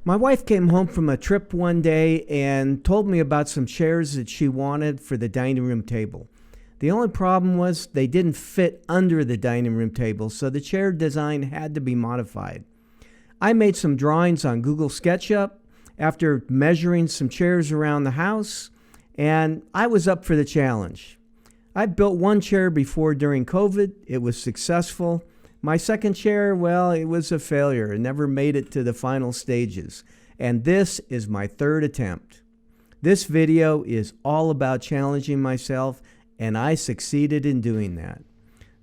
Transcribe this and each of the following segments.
My wife came home from a trip one day and told me about some chairs that she wanted for the dining room table. The only problem was they didn't fit under the dining room table, so the chair design had to be modified. I made some drawings on Google SketchUp after measuring some chairs around the house, and I was up for the challenge. I built one chair before during COVID. It was successful. My second chair, well, it was a failure. It never made it to the final stages. And this is my third attempt. This video is all about challenging myself, and I succeeded in doing that.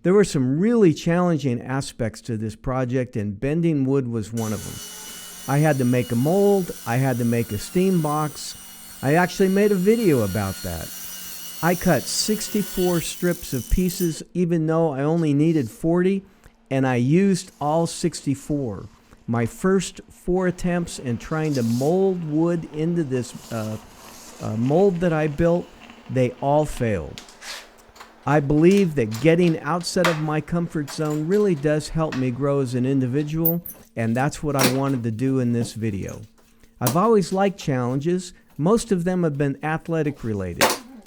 There were some really challenging aspects to this project, and bending wood was one of them. I had to make a mold. I had to make a steam box. I actually made a video about that. I cut 64 strips of pieces, even though I only needed 40. And I used all 64. My first 4 attempts in trying to mold wood into this mold that I built, they all failed. I believe that getting outside of my comfort zone really does help me grow as an individual, and that's what I wanted to do in this video. I've always liked challenges. Most of them have been athletic related.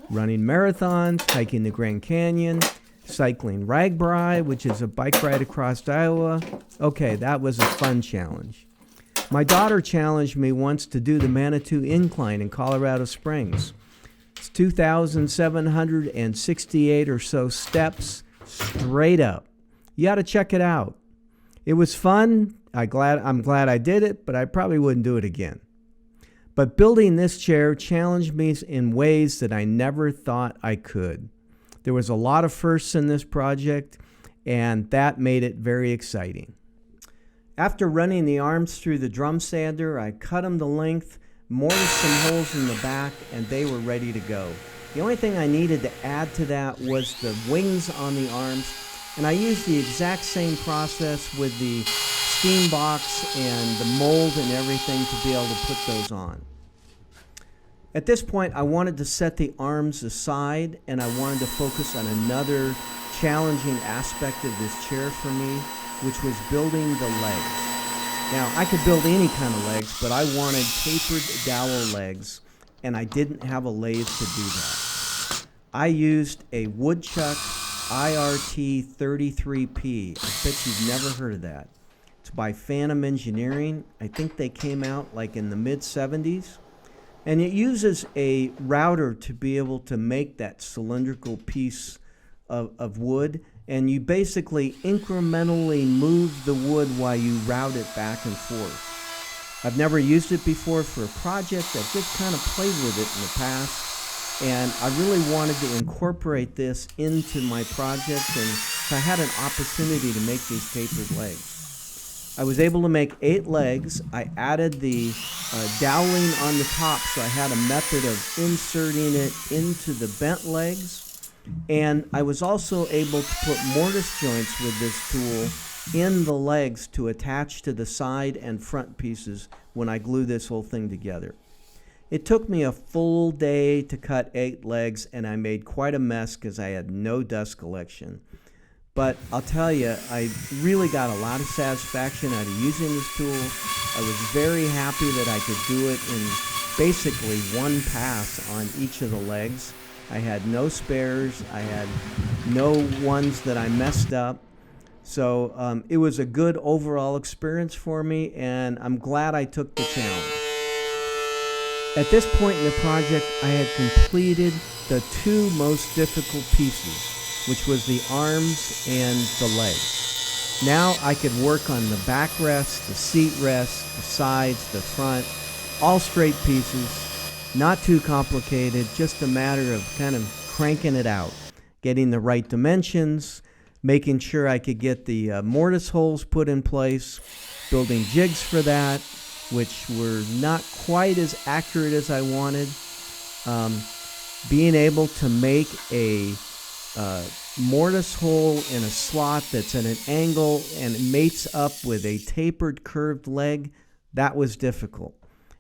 Running marathons, hiking the Grand Canyon, cycling Ragbri, which is a bike ride across Iowa. Okay, that was a fun challenge. My daughter challenged me once to do the Manitou Incline in Colorado Springs. It's 2,768 or so steps straight up. You got to check it out. It was fun. I'm glad I did it, but I probably wouldn't do it again. But building this chair challenged me in ways that I never thought I could. There was a lot of firsts in this project, and that made it very exciting. After running the arms through the drum sander, I cut them to length, mortised some holes in the back, and they were ready to go. The only thing I needed to add to that was the wings on the arms, and I used the exact same process with the steam box and the mold and everything to be able to put those on. At this point, I wanted to set the arms aside, and I wanted to focus on another challenging aspect of this chair for me, which was building the legs. Now, I could build any kind of legs, but I wanted tapered dowel legs, and I didn't have a lathe to do that. I used a Woodchuck IRT 33P. I bet you've never heard of that. It's by Phantom Engineering. I think they came out like in the mid-70s. And it uses a router to be able to make that cylindrical piece of wood. And you basically incrementally move the wood while you route it back and forth. I've never used it before for a project. I've just kind of played with it in the past. And I really wanted to incorporate this into my project. And I had an opportunity to make these tapered legs. I was able to make 8 legs. I added the doweling on the top, so I had a method of inserting it into the bent legs. And I was also able to put mortise joints with this tool in the legs to attach to the side and front pieces when I glue this whole thing together. It took me a full day to cut 8 legs, and I made quite a mess because I had no dust collection. But I'll tell you, I really got a lot of satisfaction out of using this tool. I was very happy that I could do it in basically one pass on each of the legs. I had no spares. I had no ones that I messed up. So it was a good overall experience for me, and I'm glad I took the challenge. At this point in the project, I had completed the 2 most difficult pieces, which was the arms and the legs. Now I could work on the backrest, the seat rest, the sides, the front, all straight pieces, not too complicated, just a matter of kind of cranking it out, getting the right dimensions, making sure I could get the mortise holes put in place, building jigs for that, which were not quite as accurate as I wanted, being able to make a mortise hole in a slot that's at an angle and it mates up with a tapered curved leg. That was difficult.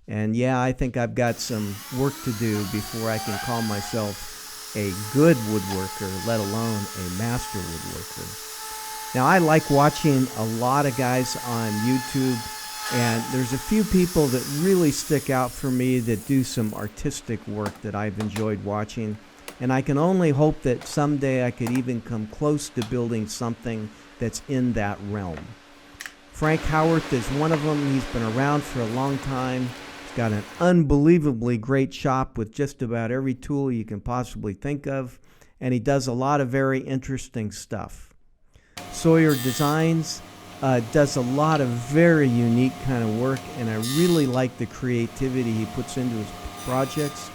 And yeah, I think I've got some work to do before I can call myself a good woodworker, let alone a master woodworker. Now, I like watching a lot of guys on YouTube And there's a few people that really stick out for me that do some artistic work that I've enjoyed watching. And I can only hope that someday I could even come close to building something that's in that realm. Frank Howarth is one of them. He's been around for a long time. He's got an unbelievably great shop with just about every tool you can possibly think of. And he does a lot of very interesting stuff. Sawyer Designs does a lot of very unique kind of work, and I really like the creativity he puts into his projects.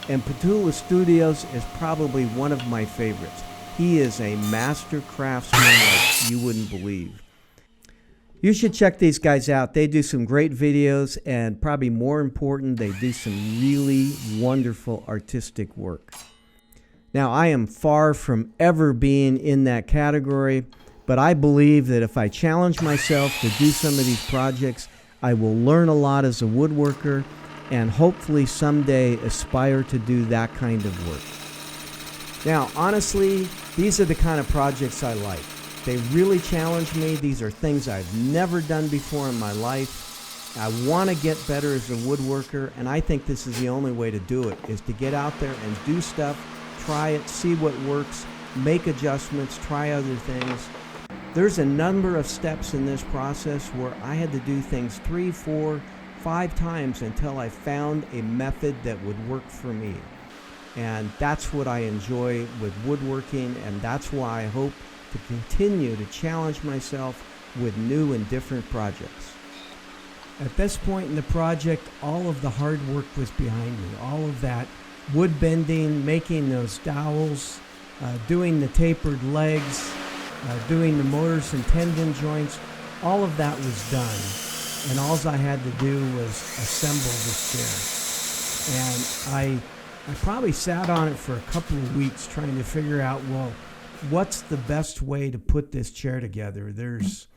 And Petula Studios is probably one of my favorites. He is a master craftsman like you wouldn't believe. You should check these guys out. They do some great videos, and probably more important, they do some really wonderful artistic work. Now, I am far from ever being in that category, but I believe that if I challenge myself to do some of these projects, I will learn a lot as a woodworker and hopefully someday aspire to do that kind of work. Now, honestly, these are the kind of projects I like. They really challenge me. These are things I've never done before in my life. I want to get better as a woodworker, and I think this is the only way to do it, is to get out there and do stuff, try it, see what works, make adjustments, try other things. There's a number of steps in this process where I had to do things 3, 4, 5 times until I found a method that would work for me. And that's what I enjoy with woodworking, and that's why I hope to continue to challenge myself with new and different projects. At this point in the project, all of the hard work was behind me. All of that wood bending, making those dowels, doing the tapered legs, doing the motors and tendon joints, all of that was done. And all I had to do was assemble this chair. And I probably sat on it for a couple of weeks trying to figure out, well, what's the best way to put this chair together? There's,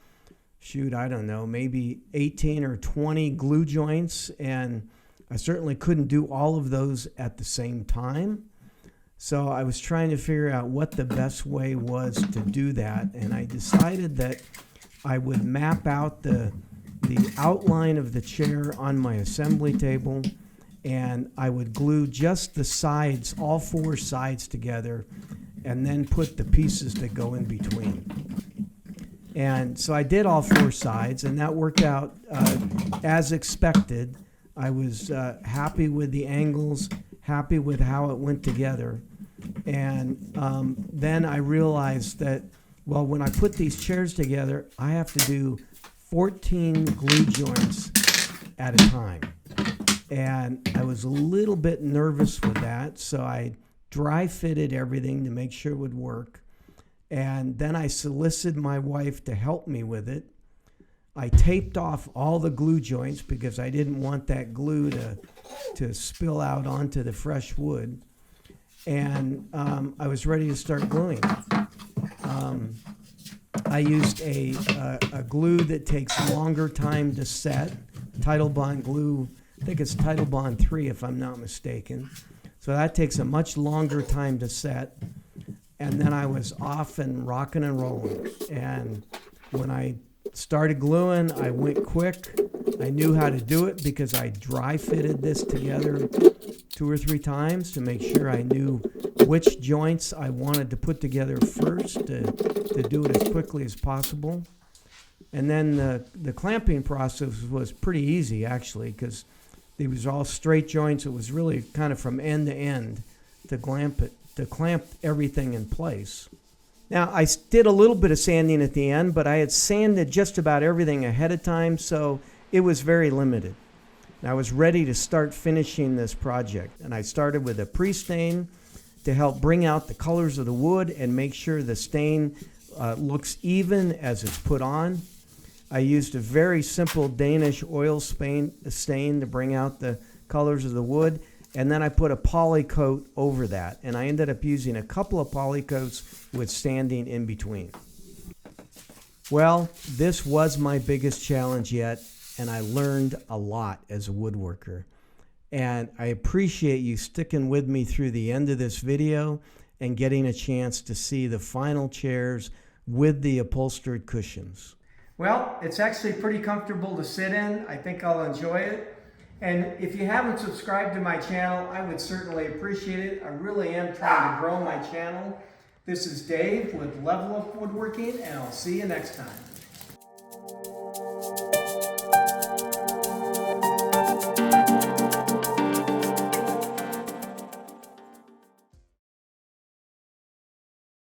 I don't know, maybe 18 or 20 glue joints, and I certainly couldn't do all of those at the same time. So I was trying to figure out what the best way was to do that, and I decided that I would map out the outline of the chair on my assembly table, and I would glue just the sides, all 4 sides together, and then put the pieces that go in between. And so I did all 4 sides, and that worked out as expected. I was happy with the angles, happy with how it went together. And then I realized that, well, when I put these chairs together, I have to do 14 glue joints at a time. And I was a little bit nervous with that, so I dry fitted everything to make sure it would work. And then I solicited my wife to help me with it. I taped off all the glue joints because I didn't want that glue to spill out onto the fresh wood. And I was ready to start gluing. I used a glue that takes longer time to set, Tidal Bond glue. I think it's Tidal Bond 3 if I'm not mistaken. So that takes a much longer time to set. And then I was off and rocking and rolling. And when I started gluing, I went quick. I knew how to do it because I dry fitted this together 2 or 3 times to make sure I knew which joints I wanted to put together first to do it as quickly as possible. And then the clamping process was pretty easy, actually, because it was all straight joints. It was really kind of from end to end to clamp everything in place. Now, I did a little bit of sanding at the end, but I had sanded just about everything ahead of time, so it was very limited. And I was ready to start finishing this project. And I started with a pre-stain to help bring out the colors of the wood and make sure the stain looks even as it's put on. I used a very simple Danish oil stain to bring out the colors of the wood, and then I put a poly coat over that, and I ended up using a couple of poly coats with sanding in between. Well, this was my biggest challenge yet, and I learned a lot as a woodworker. And I appreciate you sticking with me through the end of this video and getting a chance to see the final chairs with the upholstered cushions. Well, it's actually pretty comfortable to sit in. I think I'll enjoy it. And if you haven't subscribed to my channel, I would certainly appreciate it. I really am trying to grow my channel. This is Dave with Level Up Woodworking, and I'll see you next time.